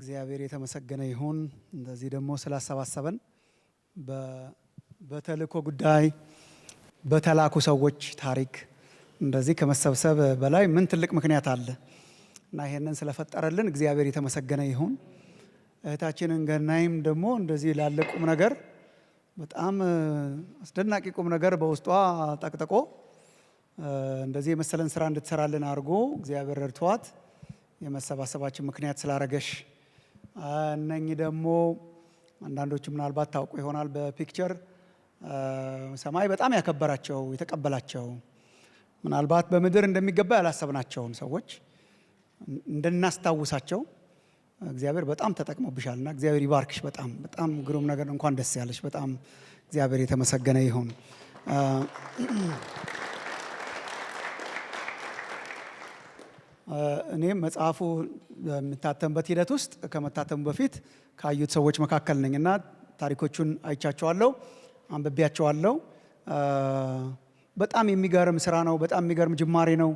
እግዚአብሔር የተመሰገነ ይሁን። እንደዚህ ደግሞ ስላሰባሰበን በተልእኮ ጉዳይ በተላኩ ሰዎች ታሪክ እንደዚህ ከመሰብሰብ በላይ ምን ትልቅ ምክንያት አለ እና ይሄንን ስለፈጠረልን እግዚአብሔር የተመሰገነ ይሁን። እህታችንን ገናይም ደግሞ እንደዚህ ላለ ቁም ነገር በጣም አስደናቂ ቁም ነገር በውስጧ ጠቅጥቆ እንደዚህ የመሰለን ስራ እንድትሰራልን አድርጎ እግዚአብሔር ረድቷት የመሰባሰባችን ምክንያት ስላረገሽ እነኚህ ደግሞ አንዳንዶቹ ምናልባት ታውቁ ይሆናል በፒክቸር ሰማይ በጣም ያከበራቸው የተቀበላቸው ምናልባት በምድር እንደሚገባ ያላሰብናቸውን ሰዎች እንድናስታውሳቸው እግዚአብሔር በጣም ተጠቅሞብሻልና እግዚአብሔር ይባርክሽ። በጣም በጣም ግሩም ነገር። እንኳን ደስ ያለሽ። በጣም እግዚአብሔር የተመሰገነ ይሁን። እኔ መጽሐፉ የሚታተምበት ሂደት ውስጥ ከመታተሙ በፊት ካዩት ሰዎች መካከል ነኝና ታሪኮቹን አይቻቸዋለሁ፣ አንብቤያቸዋለሁ። በጣም የሚገርም ስራ ነው። በጣም የሚገርም ጅማሬ ነው።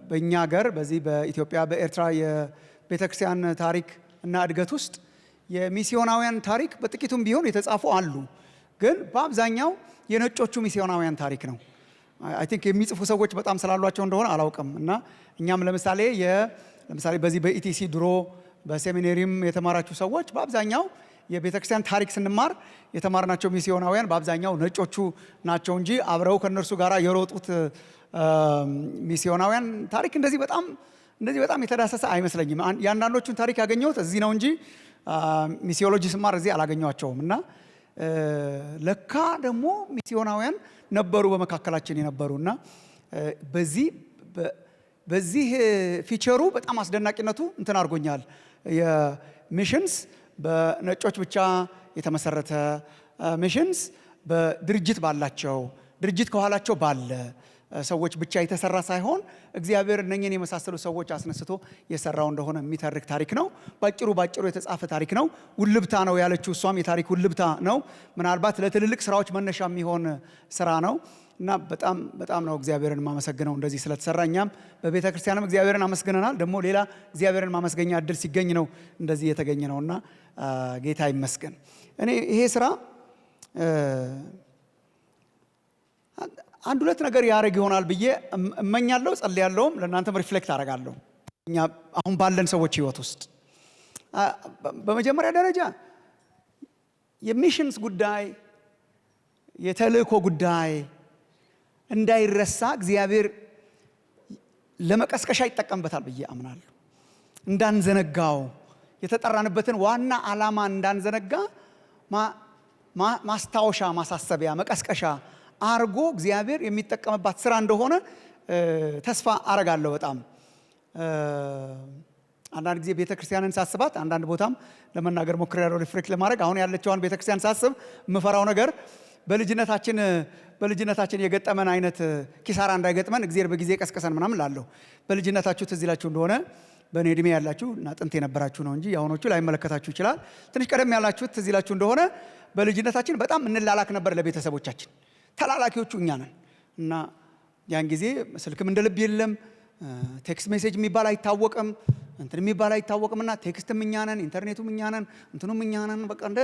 በእኛ ሀገር በዚህ በኢትዮጵያ በኤርትራ የቤተክርስቲያን ታሪክ እና እድገት ውስጥ የሚስዮናውያን ታሪክ በጥቂቱም ቢሆን የተጻፉ አሉ። ግን በአብዛኛው የነጮቹ ሚስዮናውያን ታሪክ ነው። አይ ቲንክ የሚጽፉ ሰዎች በጣም ስላሏቸው እንደሆነ አላውቅም። እና እኛም ለምሳሌ በዚህ በኢቲሲ ድሮ በሴሚኔሪም የተማራችሁ ሰዎች በአብዛኛው የቤተክርስቲያን ታሪክ ስንማር የተማርናቸው ሚስዮናውያን በአብዛኛው ነጮቹ ናቸው እንጂ አብረው ከነርሱ ጋር የሮጡት ሚስዮናውያን ታሪክ እንደዚህ በጣም የተዳሰሰ አይመስለኝም። የአንዳንዶቹን ታሪክ ያገኘሁት እዚህ ነው እንጂ ሚሲዮሎጂ ስማር እዚህ አላገኘኋቸውም። እና ለካ ደግሞ ሚስዮናውያን ነበሩ በመካከላችን የነበሩ እና በዚህ ፊቸሩ በጣም አስደናቂነቱ እንትን አድርጎኛል። የሚሽንስ በነጮች ብቻ የተመሰረተ ሚሽንስ በድርጅት ባላቸው ድርጅት ከኋላቸው ባለ ሰዎች ብቻ የተሰራ ሳይሆን እግዚአብሔር እነኝን የመሳሰሉ ሰዎች አስነስቶ የሰራው እንደሆነ የሚተርክ ታሪክ ነው። ባጭሩ የተጻፈ ታሪክ ነው። ውልብታ ነው ያለችው እሷም የታሪክ ውልብታ ነው። ምናልባት ለትልልቅ ስራዎች መነሻ የሚሆን ስራ ነው እና በጣም ነው እግዚአብሔርን ማመሰግነው እንደዚህ ስለተሰራ። እኛም በቤተ ክርስቲያንም እግዚአብሔርን አመስግነናል። ደግሞ ሌላ እግዚአብሔርን ማመስገኛ እድል ሲገኝ ነው እንደዚህ የተገኘ ነውና ጌታ ይመስገን። እኔ ይሄ ስራ አንድ ሁለት ነገር ያደርግ ይሆናል ብዬ እመኛለሁ፣ ጸልያለሁም፣ ለእናንተም ሪፍሌክት አደርጋለሁ እኛ አሁን ባለን ሰዎች ህይወት ውስጥ። በመጀመሪያ ደረጃ የሚሽንስ ጉዳይ የተልእኮ ጉዳይ እንዳይረሳ እግዚአብሔር ለመቀስቀሻ ይጠቀምበታል ብዬ አምናለሁ። እንዳንዘነጋው የተጠራንበትን ዋና ዓላማ እንዳንዘነጋ ማስታወሻ፣ ማሳሰቢያ፣ መቀስቀሻ አርጎ እግዚአብሔር የሚጠቀምባት ስራ እንደሆነ ተስፋ አረጋለሁ። በጣም አንዳንድ ጊዜ ቤተክርስቲያንን ሳስባት አንዳንድ ቦታም ለመናገር ሞክሬያለሁ፣ ሪፍሌክት ለማድረግ አሁን ያለችዋን ቤተክርስቲያን ሳስብ የምፈራው ነገር በልጅነታችን የገጠመን አይነት ኪሳራ እንዳይገጥመን እግዚአብሔር በጊዜ ቀስቀሰን ምናምን ላለሁ። በልጅነታችሁ ትዝ ይላችሁ እንደሆነ በእኔ እድሜ ያላችሁ እና ጥንት የነበራችሁ ነው እንጂ የአሁኖቹ ላይመለከታችሁ ይችላል። ትንሽ ቀደም ያላችሁት ትዝ ይላችሁ እንደሆነ በልጅነታችን በጣም እንላላክ ነበር ለቤተሰቦቻችን። ተላላኪዎቹ እኛ ነን እና ያን ጊዜ ስልክም እንደ ልብ የለም፣ ቴክስት ሜሴጅ የሚባል አይታወቅም፣ እንትን የሚባል አይታወቅምና ቴክስትም እኛ ነን፣ ኢንተርኔቱም እኛ ነን፣ እንትኑም እኛ ነን። በቃ እንደ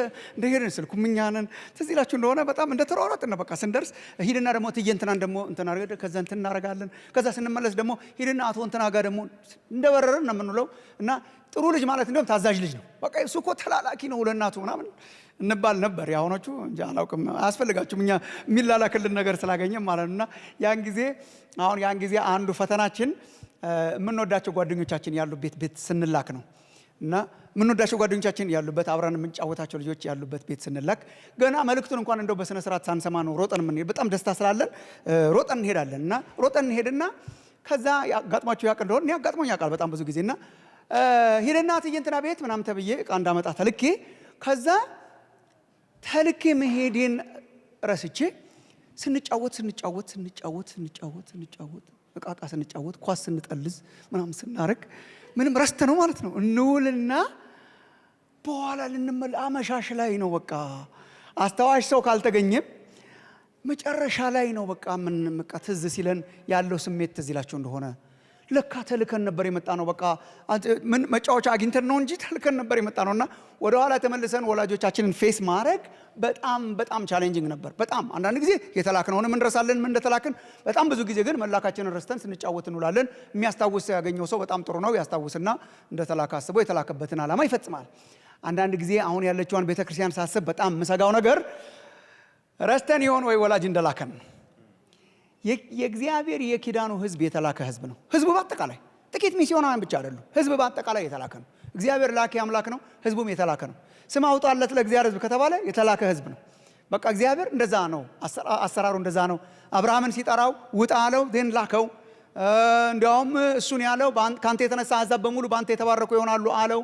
ሄድን ስልኩም እኛ ነን። ትዝ ይላችሁ እንደሆነ በጣም እንደ ተሯሯጥን በቃ ስንደርስ ሂድና ደግሞ ትዬ እንትናን ደግሞ እንትን አድርገን ከዛ እንትን እናደርጋለን። ከዛ ስንመለስ ደግሞ ሂድና አቶ እንትና ጋር ደግሞ እንደበረረን ነው የምንውለው። እና ጥሩ ልጅ ማለት እንደውም ታዛዥ ልጅ ነው። በቃ እሱ እኮ ተላላኪ ነው ለእናቱ ምናምን እንባል ነበር። የአሁኖቹ እንጂ አላውቅም፣ አያስፈልጋችሁም እኛ የሚላላክልን ነገር ስላገኘም ማለት ነውና ያን ጊዜ አንዱ ፈተናችን የምንወዳቸው ጓደኞቻችን ያሉበት ቤት ስንላክ ነው። እና የምንወዳቸው ጓደኞቻችን ያሉበት አብረን የምንጫወታቸው ልጆች ያሉበት ቤት ስንላክ ገና መልእክቱን እንኳን እንደው በስነ ስርዓት ሳንሰማ ነው ሮጠን የምንሄድ። በጣም ደስታ ስላለን ሮጠን እንሄዳለን። እና ሮጠን እንሄድና ከዛ ያጋጥማችሁ ያውቅ እንደሆነ እኔ አጋጥሞኝ ያውቃል በጣም ብዙ ጊዜና ሂድና ትዬ እንትና ቤት ምናምን ተብዬ ዕቃ እንዳመጣ ተልኬ ከዛ ተልኬ መሄዴን ረስቼ ስንጫወት እቃቃ ስንጫወት ኳስ ስንጠልዝ ምናምን ስናረግ ምንም ረስተ ነው ማለት ነው እንውልና በኋላ አመሻሽ ላይ ነው በቃ አስተዋሽ ሰው ካልተገኘም መጨረሻ ላይ ነው በቃ ትዝ ሲለን ያለው ስሜት ትዝ ይላችሁ እንደሆነ ለካ ተልከን ነበር የመጣ ነው። በቃ ምን መጫወቻ አግኝተን ነው እንጂ ተልከን ነበር የመጣ ነውና ወደ ኋላ ተመልሰን ወላጆቻችንን ፌስ ማድረግ በጣም በጣም ቻሌንጂንግ ነበር። በጣም አንዳንድ ጊዜ የተላክነውን እንረሳለን ምን እንደተላክን። በጣም ብዙ ጊዜ ግን መላካችንን ረስተን ስንጫወት እንውላለን። የሚያስታውስ ያገኘው ሰው በጣም ጥሩ ነው። ያስታውስና እንደተላከ አስቦ የተላከበትን ዓላማ ይፈጽማል። አንዳንድ ጊዜ አሁን ያለችዋን ቤተክርስቲያን ሳስብ በጣም ምሰጋው ነገር ረስተን ይሆን ወይ ወላጅ እንደላከን። የእግዚአብሔር የኪዳኑ ህዝብ የተላከ ህዝብ ነው። ህዝቡ በአጠቃላይ ጥቂት ሚስዮናውያን ብቻ አይደሉም። ህዝብ በአጠቃላይ የተላከ ነው። እግዚአብሔር ላኪ አምላክ ነው። ህዝቡም የተላከ ነው። ስም አውጣለት ለእግዚአብሔር ህዝብ ከተባለ የተላከ ህዝብ ነው። በቃ እግዚአብሔር እንደዛ ነው። አሰራሩ እንደዛ ነው። አብርሃምን ሲጠራው ውጣ አለው፣ ዜን ላከው። እንዲያውም እሱን ያለው ካንተ የተነሳ አሕዛብ በሙሉ ባንተ የተባረኩ ይሆናሉ አለው።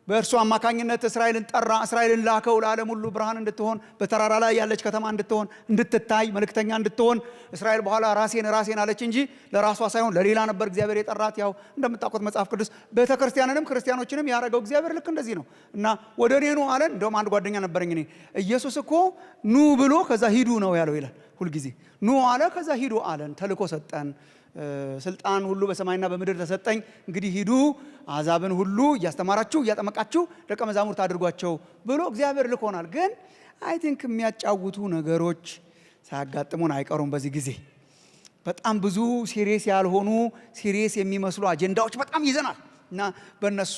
በእርሱ አማካኝነት እስራኤልን ጠራ። እስራኤልን ላከው ለዓለም ሁሉ ብርሃን እንድትሆን፣ በተራራ ላይ ያለች ከተማ እንድትሆን፣ እንድትታይ፣ መልእክተኛ እንድትሆን። እስራኤል በኋላ ራሴን አለች እንጂ ለራሷ ሳይሆን ለሌላ ነበር እግዚአብሔር የጠራት። ያው እንደምታውቁት መጽሐፍ ቅዱስ ቤተክርስቲያንንም ክርስቲያኖችንም ያደረገው እግዚአብሔር ልክ እንደዚህ ነው። እና ወደ እኔ ኑ አለን። እንደውም አንድ ጓደኛ ነበረኝ እኔ ኢየሱስ እኮ ኑ ብሎ ከዛ ሂዱ ነው ያለው ይላል ሁልጊዜ። ኑ አለ፣ ከዛ ሂዱ አለን። ተልኮ ሰጠን። ስልጣን ሁሉ በሰማይና በምድር ተሰጠኝ፣ እንግዲህ ሂዱ አሕዛብን ሁሉ እያስተማራችሁ እያጠመቃችሁ ደቀ መዛሙርት አድርጓቸው ብሎ እግዚአብሔር ልኮናል። ግን አይ ቲንክ የሚያጫውቱ ነገሮች ሳያጋጥሙን አይቀሩም። በዚህ ጊዜ በጣም ብዙ ሲሪየስ ያልሆኑ ሲሪየስ የሚመስሉ አጀንዳዎች በጣም ይዘናል እና በእነሱ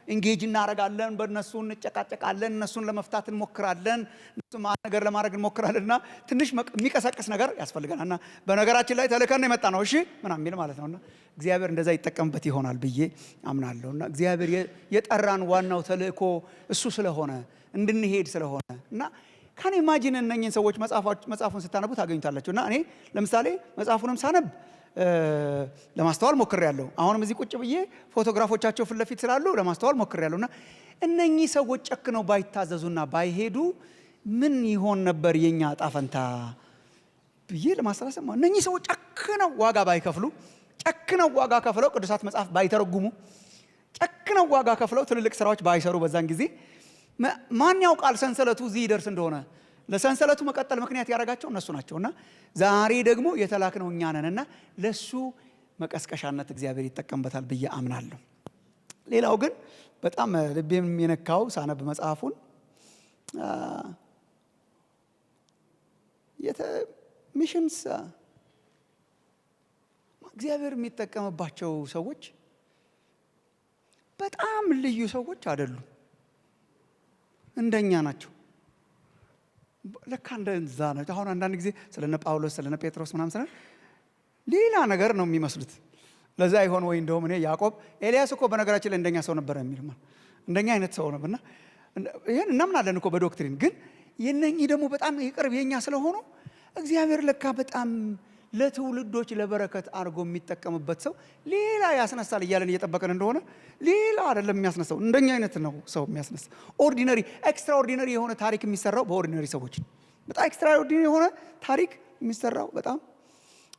ኢንጌጅ እናደርጋለን፣ በእነሱ እንጨቃጨቃለን፣ እነሱን ለመፍታት እንሞክራለን፣ እነሱ ነገር ለማድረግ እንሞክራለንና ትንሽ የሚቀሰቅስ ነገር ያስፈልገናል። እና በነገራችን ላይ ተልከን የመጣ ነው እሺ ምናምን የሚል ማለት ነውና እግዚአብሔር እንደዛ ይጠቀምበት ይሆናል ብዬ አምናለሁና እግዚአብሔር የጠራን ዋናው ተልእኮ እሱ ስለሆነ እንድንሄድ ስለሆነ እና ካን ኢማጂን እነኝህን ሰዎች መጽሐፉን ስታነቡ ታገኙታላችሁ። እና እኔ ለምሳሌ መጽሐፉንም ሳነብ ለማስተዋል ሞክሬያለሁ። አሁንም እዚህ ቁጭ ብዬ ፎቶግራፎቻቸው ፊት ለፊት ስላሉ ለማስተዋል ሞክሬያለሁና እነኚህ ሰዎች ጨክነው ባይታዘዙና ባይሄዱ ምን ይሆን ነበር የኛ ዕጣ ፈንታ ብዬ ለማሰላሰል። እነኚህ ሰዎች ጨክነው ዋጋ ባይከፍሉ፣ ጨክነው ዋጋ ከፍለው ቅዱሳት መጽሐፍ ባይተረጉሙ፣ ጨክነው ዋጋ ከፍለው ትልልቅ ስራዎች ባይሰሩ በዛን ጊዜ ማን ያውቃል ሰንሰለቱ እዚህ ይደርስ እንደሆነ። ለሰንሰለቱ መቀጠል ምክንያት ያደረጋቸው እነሱ ናቸውና ዛሬ ደግሞ የተላክነው እኛ ነንና ለሱ መቀስቀሻነት እግዚአብሔር ይጠቀምበታል ብዬ አምናለሁ። ሌላው ግን በጣም ልቤም የነካው ሳነብ መጽሐፉን ሚሽንስ እግዚአብሔር የሚጠቀምባቸው ሰዎች በጣም ልዩ ሰዎች አይደሉም፣ እንደኛ ናቸው። ለካ እንደዛ ነው። አሁን አንዳንድ ጊዜ ስለነ ጳውሎስ ስለነ ጴጥሮስ ምናምን ስለ ሌላ ነገር ነው የሚመስሉት። ለዛ ይሆን ወይ እንደውም እኔ ያዕቆብ ኤልያስ እኮ በነገራችን ላይ እንደኛ ሰው ነበር የሚል እንደኛ አይነት ሰው ነበርና ይሄን እናምናለን እኮ በዶክትሪን። ግን የነኚህ ደግሞ በጣም ይቅርብ የኛ ስለሆኑ እግዚአብሔር ለካ በጣም ለትውልዶች ለበረከት አድርጎ የሚጠቀምበት ሰው ሌላ ያስነሳል እያለን እየጠበቀን እንደሆነ ሌላ አይደለም የሚያስነሳው፣ እንደኛ አይነት ነው ሰው የሚያስነሳ። ኦርዲነሪ ኤክስትራኦርዲነሪ የሆነ ታሪክ የሚሰራው በኦርዲነሪ ሰዎች። በጣም ኤክስትራኦርዲነሪ የሆነ ታሪክ የሚሰራው በጣም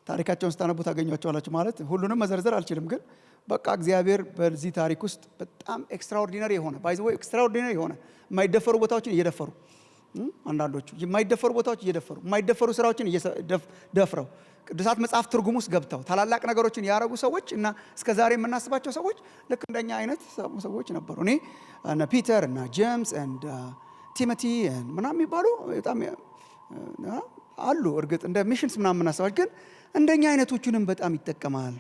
ታሪካቸውን ስታነቡ ታገኟቸዋላችሁ። ማለት ሁሉንም መዘርዘር አልችልም፣ ግን በቃ እግዚአብሔር በዚህ ታሪክ ውስጥ በጣም ኤክስትራኦርዲነሪ የሆነ ባይዘው ኤክስትራኦርዲነሪ የሆነ የማይደፈሩ ቦታዎችን እየደፈሩ አንዳንዶቹ የማይደፈሩ ቦታዎች እየደፈሩ የማይደፈሩ ስራዎችን ደፍረው ቅዱሳት መጽሐፍ ትርጉም ውስጥ ገብተው ታላላቅ ነገሮችን ያደረጉ ሰዎች እና እስከ ዛሬ የምናስባቸው ሰዎች ልክ እንደኛ አይነት ሰዎች ነበሩ። እኔ እና ፒተር እና ጄምስ እና ቲሞቲ ምናምን የሚባሉ በጣም አሉ። እርግጥ እንደ ሚሽንስ ምናምን የምናስባቸው ግን እንደኛ አይነቶቹንም በጣም ይጠቀማል።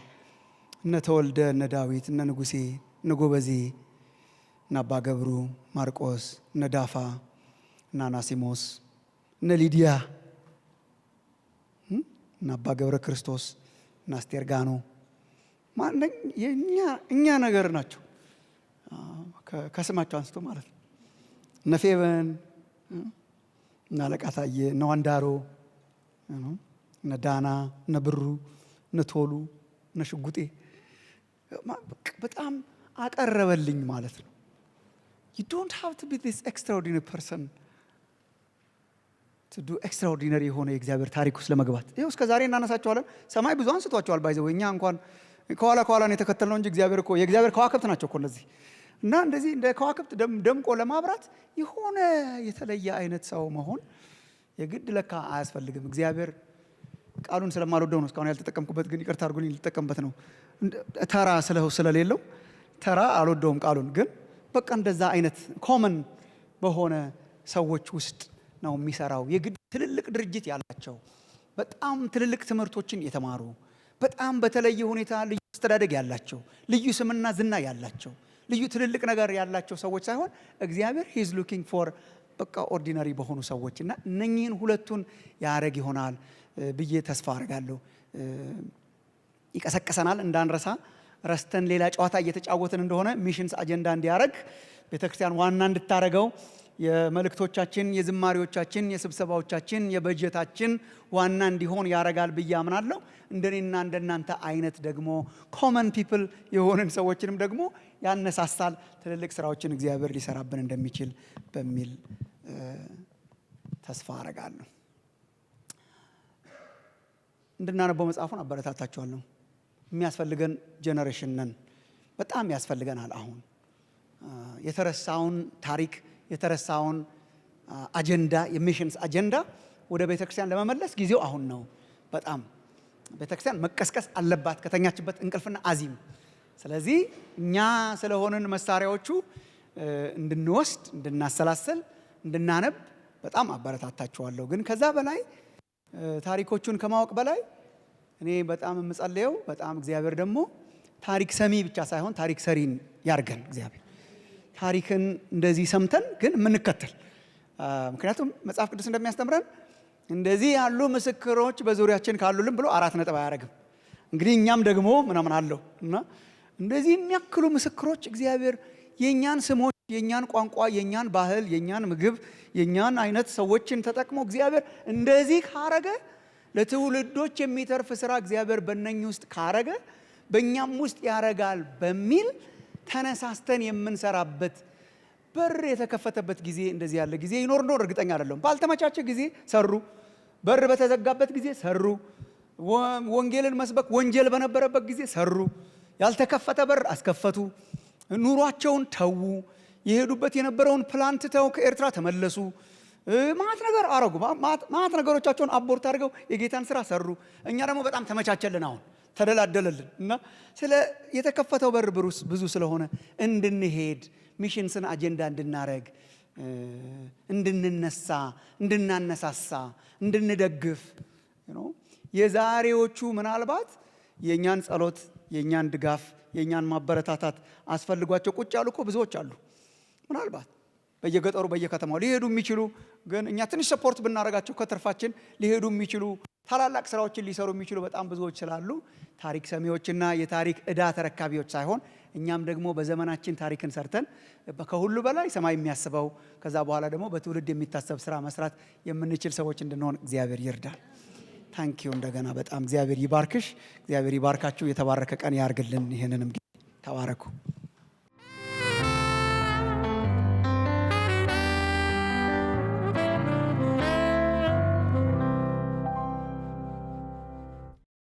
እነ ተወልደ፣ እነ ዳዊት፣ እነ ንጉሴ፣ እነ ጎበዜ፣ እነ አባ ገብሩ ማርቆስ፣ እነ ዳፋ እና ናሲሞስ፣ እነ ሊዲያ እና አባ ገብረ ክርስቶስ እና አስቴር ጋኖ እኛ ነገር ናቸው። ከስማቸው አንስቶ ማለት ነው። እነ ፌበን እና አለቃ ታየ፣ እነ ዋንዳሮ፣ እነ ዳና፣ እነ ብሩ፣ እነ ቶሉ፣ እነ ሽጉጤ በጣም አቀረበልኝ ማለት ነው። you don't have to be this extraordinary person to do extraordinary የሆነ የእግዚአብሔር ታሪክ ውስጥ ለመግባት። ይኸው እስከ ዛሬ እናነሳቸዋለን። ሰማይ ብዙ አንስቷቸዋል። ባይዘው እኛ እንኳን ከኋላ ነው የተከተልነው እንጂ እግዚአብሔር እኮ የእግዚአብሔር ከዋክብት ናቸው እኮ እነዚህ። እና እንደዚህ እንደ ከዋክብት ደምቆ ለማብራት የሆነ የተለየ አይነት ሰው መሆን የግድ ለካ አያስፈልግም። እግዚአብሔር ቃሉን ስለማልወደው ነው እስካሁን ያልተጠቀምኩበት፣ ግን ይቅርታ አድርጉልኝ ልጠቀምበት ነው። ተራ ስለሌለው ተራ አልወደውም ቃሉን፣ ግን በቃ እንደዛ አይነት ኮመን በሆነ ሰዎች ውስጥ ነው የሚሰራው። የግድ ትልልቅ ድርጅት ያላቸው፣ በጣም ትልልቅ ትምህርቶችን የተማሩ፣ በጣም በተለየ ሁኔታ ልዩ አስተዳደግ ያላቸው፣ ልዩ ስምና ዝና ያላቸው፣ ልዩ ትልልቅ ነገር ያላቸው ሰዎች ሳይሆን እግዚአብሔር ሂዝ ሉኪንግ ፎር በቃ ኦርዲናሪ በሆኑ ሰዎች እና እነኚህን ሁለቱን ያረግ ይሆናል ብዬ ተስፋ አደርጋለሁ። ይቀሰቀሰናል እንዳንረሳ፣ ረስተን ሌላ ጨዋታ እየተጫወትን እንደሆነ ሚሽንስ አጀንዳ እንዲያረግ ቤተክርስቲያን ዋና እንድታረገው የመልእክቶቻችን፣ የዝማሪዎቻችን፣ የስብሰባዎቻችን፣ የበጀታችን ዋና እንዲሆን ያረጋል ብዬ አምናለሁ። እንደኔና እንደናንተ አይነት ደግሞ ኮመን ፒፕል የሆንን ሰዎችንም ደግሞ ያነሳሳል፣ ትልልቅ ስራዎችን እግዚአብሔር ሊሰራብን እንደሚችል በሚል ተስፋ አረጋለሁ። እንድናነበው መጽሐፉን አበረታታችኋለሁ። የሚያስፈልገን ጄኔሬሽን ነን። በጣም ያስፈልገናል። አሁን የተረሳውን ታሪክ፣ የተረሳውን አጀንዳ፣ የሚሽንስ አጀንዳ ወደ ቤተክርስቲያን ለመመለስ ጊዜው አሁን ነው። በጣም ቤተክርስቲያን መቀስቀስ አለባት ከተኛችበት እንቅልፍና አዚም። ስለዚህ እኛ ስለሆንን መሳሪያዎቹ እንድንወስድ፣ እንድናሰላሰል፣ እንድናነብ በጣም አበረታታችኋለሁ። ግን ከዛ በላይ ታሪኮቹን ከማወቅ በላይ እኔ በጣም የምጸልየው በጣም እግዚአብሔር ደግሞ ታሪክ ሰሚ ብቻ ሳይሆን ታሪክ ሰሪን ያርገን። እግዚአብሔር ታሪክን እንደዚህ ሰምተን ግን የምንከተል፣ ምክንያቱም መጽሐፍ ቅዱስ እንደሚያስተምረን እንደዚህ ያሉ ምስክሮች በዙሪያችን ካሉልን ብሎ 4 ነጥብ አያረግም። እንግዲህ እኛም ደግሞ ምናምን አለው እና እንደዚህ የሚያክሉ ምስክሮች እግዚአብሔር የኛን ስሞች፣ የኛን ቋንቋ፣ የኛን ባህል፣ የኛን ምግብ፣ የኛን አይነት ሰዎችን ተጠቅሞ እግዚአብሔር እንደዚህ ካረገ ለትውልዶች የሚተርፍ ስራ እግዚአብሔር በእነኚህ ውስጥ ካረገ በእኛም ውስጥ ያረጋል በሚል ተነሳስተን የምንሰራበት በር የተከፈተበት ጊዜ እንደዚህ ያለ ጊዜ ይኖር እንደሆነ እርግጠኛ አይደለሁም። ባልተመቻቸ ጊዜ ሰሩ፣ በር በተዘጋበት ጊዜ ሰሩ፣ ወንጌልን መስበክ ወንጀል በነበረበት ጊዜ ሰሩ፣ ያልተከፈተ በር አስከፈቱ፣ ኑሯቸውን ተዉ፣ የሄዱበት የነበረውን ፕላን ትተው ከኤርትራ ተመለሱ፣ ማት ነገር አረጉ፣ ማት ነገሮቻቸውን አቦርት አድርገው የጌታን ስራ ሰሩ። እኛ ደግሞ በጣም ተመቻቸልን፣ አሁን ተደላደለልን እና ስለ የተከፈተው በር ብዙ ስለሆነ እንድንሄድ ሚሽንስን አጀንዳ እንድናረግ፣ እንድንነሳ፣ እንድናነሳሳ፣ እንድንደግፍ የዛሬዎቹ ምናልባት የእኛን ጸሎት፣ የእኛን ድጋፍ፣ የእኛን ማበረታታት አስፈልጓቸው ቁጭ ያሉ እኮ ብዙዎች አሉ። ምናልባት በየገጠሩ በየከተማው ሊሄዱ የሚችሉ ግን እኛ ትንሽ ሰፖርት ብናረጋቸው ከትርፋችን ሊሄዱ የሚችሉ ታላላቅ ስራዎችን ሊሰሩ የሚችሉ በጣም ብዙዎች ስላሉ ታሪክ ሰሚዎችና የታሪክ ዕዳ ተረካቢዎች ሳይሆን እኛም ደግሞ በዘመናችን ታሪክን ሰርተን ከሁሉ በላይ ሰማይ የሚያስበው ከዛ በኋላ ደግሞ በትውልድ የሚታሰብ ስራ መስራት የምንችል ሰዎች እንድንሆን እግዚአብሔር ይርዳል። ታንኪዩ እንደገና በጣም እግዚአብሔር ይባርክሽ፣ እግዚአብሔር ይባርካችሁ። የተባረከ ቀን ያርግልን። ይህንንም ተባረኩ።